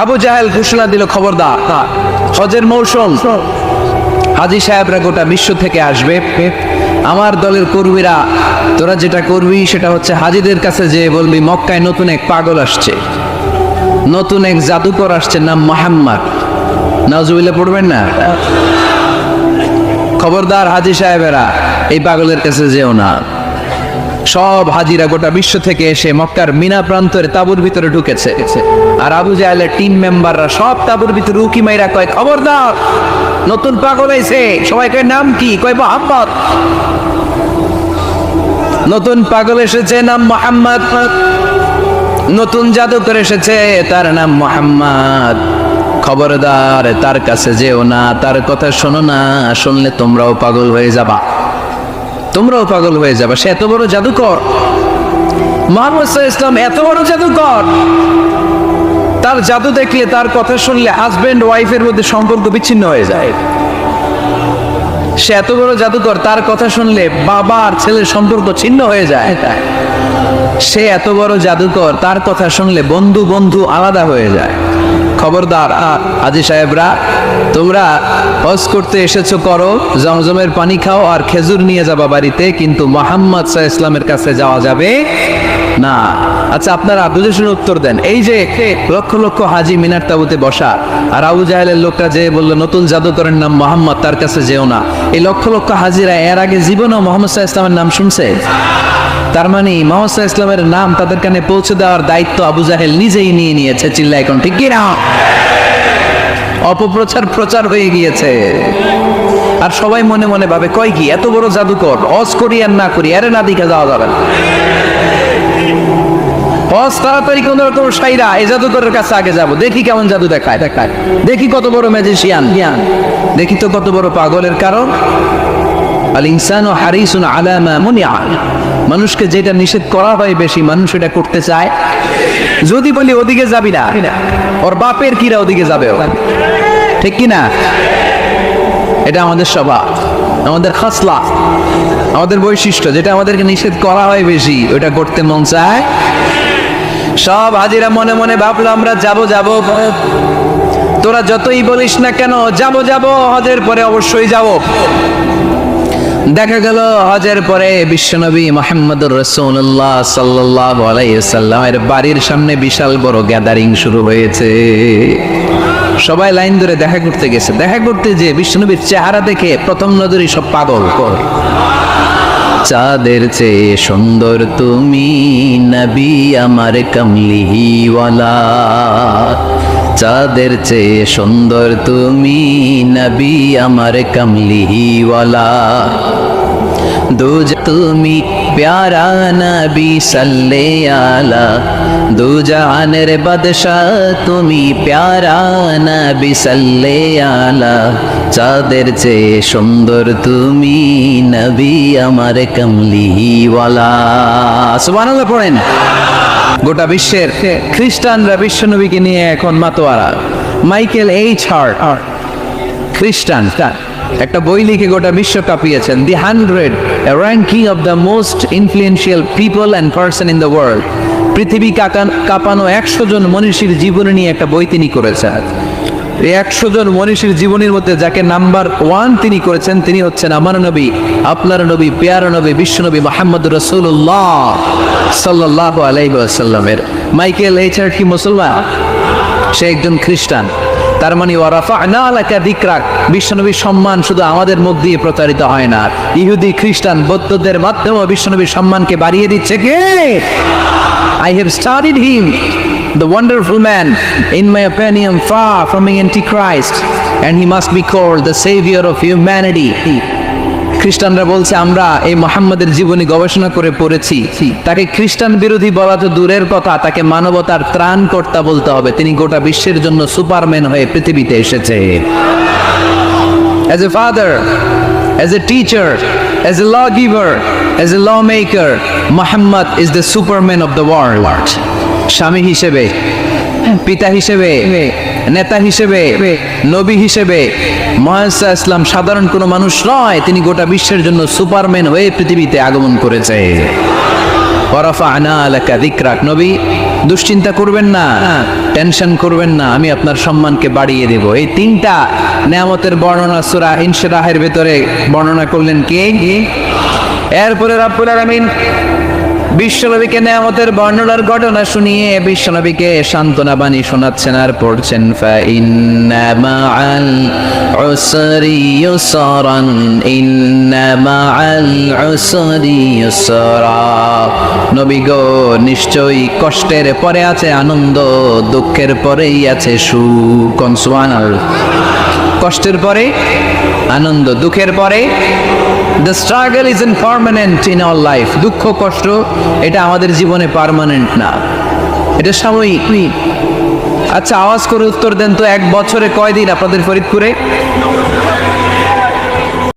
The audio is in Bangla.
আবু জাহেল ঘোষণা দিল, খবরদার, হজের মৌসুম, হাজী সাহেবরা গোটা বিশ্ব থেকে আসবে, আমার দলের কর্মীরা তোরা যেটা করবি সেটা হচ্ছে হাজীদের কাছে যে বলবি মক্কায় নতুন এক পাগল আসছে, নতুন এক জাদুকর আসছে, নাম মুহাম্মদ। নাউজুবিল্লাহ পড়বেন না? খবরদার হাজী সাহেবেরা, এই পাগলের কাছে যেও না। সব হাজিরা গোটা বিশ্ব থেকে এসে মক্কার মিনা প্রান্তরে তাঁবুর ভিতরে ঢুকেছে, আর আবু জাহেলের টিম মেম্বাররা সব তাঁবুর ভিতরে উকি মাইরা কয়, খবরদার, নতুন পাগল আইছে। সবাই কয়, নাম কি? কয়, মুহাম্মদ। নতুন পাগল এসেছে, নাম মুহাম্মদ। নতুন জাদুকর এসেছে, তার নাম মুহাম্মদ। খবরদার, তার কাছে যেও না, তার কথা শোনো না, শুনলে তোমরাও পাগল হয়ে যাবা, তোমরাও পাগল হয়ে যাবে। সে এত বড় জাদুকর, মুহাম্মদ সাল্লাল্লাহু আলাইহি ওয়াসাল্লাম এত বড় জাদুকর, তার জাদু দেখলে, তার কথা শুনলে হাজবেন্ড ওয়াইফের মধ্যে সম্পর্ক বিচ্ছিন্ন হয়ে যায়। সে এত বড় জাদুকর, তার কথা শুনলে বাবা আর ছেলের সম্পর্ক ছিন্ন হয়ে যায়। সে এত বড় জাদুকর, তার কথা শুনলে বন্ধু বন্ধু আলাদা হয়ে যায়। খবরদার হাজী সাহেবরা, তোমরা হজ করতে এসেছো, করো, জমজমের পানি খাও আর খেজুর নিয়ে যাবা বাড়িতে, কিন্তু মুহাম্মদ সাল্লাল্লাহু আলাইহি ওয়াসাল্লামের কাছে যাওয়া যাবে না। আচ্ছা, আপনারা বুঝে শুনে উত্তর দেন। এই যে লক্ষ লক্ষ হাজী মিনার তাঁবুতে বসা, আর আবু জাহেলের লোকটা যে বললো নতুন জাদুকরের নাম মুহাম্মদ, তার কাছে যেও না, এই লক্ষ লক্ষ হাজীরা এর আগে জীবনেও মুহাম্মদ সাল্লাল্লাহু আলাইহি ওয়াসাল্লামের নাম শুনছে? তার মানে মুহাম্মদ সাল্লাল্লাহু আলাইহি ওয়াসাল্লামের নাম তাদের কানে পৌঁছে দেওয়ার দায়িত্ব আবু জাহেল নিজেই নিয়ে নিয়েছে। চিল্লায় এখন ঠিক কি না? অপপ্রচার প্রচার হয়ে গিয়েছে। আর সবাই মনে মনে ভাবে, কয় কি, এত বড় জাদুকর, হজ করি আর না করি, এরে না দিকে যাওয়া যাবে না। হজ তাড়াতাড়ি কোন রকম সাইরা এই জাদুকরের কাছে আগে যাব, দেখি কেমন জাদু দেখায়, দেখি কত বড় ম্যাজিশিয়ান, দেখি তো কত বড় পাগলের। কারণ আল ইনসানু হারিসুন আলা মা মুনিআ, মানুষকে যেটা নিষেধ করা হয় বেশি মানুষ এটা করতে চায়। যদি বলি ওদিকে যাবি না, ওর বাপের কিরা ওদিকে যাবে, ঠিক কি না? এটা আমাদের স্বভাব, আমাদের খাসলা, আমাদের বৈশিষ্ট্য, যেটা আমাদেরকে নিষেধ করা হয় বেশি ওটা করতে মন চায়। সব হাজিরা মনে মনে ভাবলো, আমরা যাব যাব, তোরা যতই বলিস না কেন যাব যাব, হজের পরে অবশ্যই যাব। দেখা গেল হজের পরে বিশ্বনবী মুহাম্মদুর রাসূলুল্লাহ সাল্লাল্লাহু আলাইহি ওয়াসাল্লামের বাড়ির সামনে বিশাল বড় গ্যাদারিং শুরু হয়েছে। সবাই লাইন ধরে দেখা করতে গেছে। দেখা করতে যে বিশ্বনবীর চেহারা দেখে প্রথম নজরেই সব পাগল। চাঁদের চেয়ে সুন্দর তুমি নবী আমার কামলিওয়ালা, চাঁদের চেয়ে সুন্দর তুমি নবী আমার কামলিওয়ালা, দুজ তুমি প্যারা নবী সাল্লে আলা, দুজাহানের বাদশাহ তুমি প্যারা নবী সাল্লে আলা, চাঁদের চেয়ে সুন্দর তুমি নবী আমার কামলিওয়ালা। সুবহানাল্লাহ পড়েন। গোটা বিশ্বের খ্রিস্টানরা বিশ্বনবীকে নিয়ে এখন মাতোয়ারা। মাইকেল এইচ হার্ট, খ্রিস্টান, একটা বই লিখে গোটা বিশ্ব কাঁপিয়েছেন। দি 100 ranking of the most influential people and person in the world. পৃথিবী কাঁপানো 100 জন মনীষীর জীবনী নিয়ে একটা বই তিনি করেছেন। এই 100 জন মনীষীর জীবনীর মধ্যে যাকে নাম্বার 1 তিনি করেছেন, তিনি হচ্ছেন আমার নবী, আপনার নবী, পেয়ারা নবী, বিশ্বনবী মুহাম্মদুর রাসূলুল্লাহ সাল্লাল্লাহু আলাইহি ওয়াসাল্লামের। মাইকেল এইচ হার্ট কি মুসলমান? সে একজন খ্রিস্টান। তার মানে ওয়া রাফা'না লাকা যিকরাক, বিশ্বনবীর সম্মান শুধু আমাদের মুখ দিয়ে প্রচারিত হয় না, ইহুদি, খ্রিস্টান, বৌদ্ধদের মাধ্যমেও বিশ্বনবীর সম্মানকে বাড়িয়ে দিচ্ছে কে? I have studied him, the wonderful man, in my opinion far from being antichrist, and he must be called the savior of humanity. খ্রিস্টানরা বলছে, আমরা এই মুহাম্মদের জীবনী গবেষণা করে পড়েছি, তাকে খ্রিস্টান বিরোধী বলা তো দূরের কথা, তাকে মানবতার ত্রাণকর্তা বলতে হবে। তিনি গোটা বিশ্বের জন্য সুপারম্যান হয়ে পৃথিবীতে এসেছে। As a father, as a teacher, as a lawgiver, as a lawmaker, Muhammad is the superman of the world. স্বামী হিসেবে, পিতা হিসেবে, নেতা হিসেবে, নবী হিসেবে মুহাম্মদ সাল্লাল্লাহু আলাইহি ওয়াসাল্লাম সাধারণ কোনো মানুষ নয়, তিনি গোটা বিশ্বের জন্য সুপারম্যান হয়ে পৃথিবীতে আগমন করেছে। ওয়া রাফা'না লাকা যিকরাক, নবী দুশ্চিন্তা করবেন না, টেনশন করবেন না, আমি আপনার সম্মানকে বাড়িয়ে দেব। এই তিনটা নেয়ামতের বর্ণনা সূরা ইনশিরাহের ভিতরে বর্ণনা করলেন কে? এরপরে রব্বুল আলামিন বিশ্বনবীকে নেয়ামতের বর্ণনার ঘটনা শুনিয়ে বিশ্বনবীকে সান্ত্বনা বাণী শোনাচ্ছেন আর পড়ছেন ইন্না মাআল উসরি ইউসরান ইন্না মাআল উসরি ইউসরা। নবী গো, নিশ্চয়ই কষ্টের পরে আছে আনন্দ, দুঃখের পরেই আছে সুখ। সুবহানাল্লাহ। কষ্টের পরে আনন্দ, দুঃখের পরে The struggle isn't permanent in our life. দুঃখ কষ্ট এটা আমাদের জীবনে পার্মানেন্ট না, এটা সাময়িক। আচ্ছা, আওয়াজ করে উত্তর দেন তো, এক বছরে কয় দিন আপনাদের ফরিদপুরে?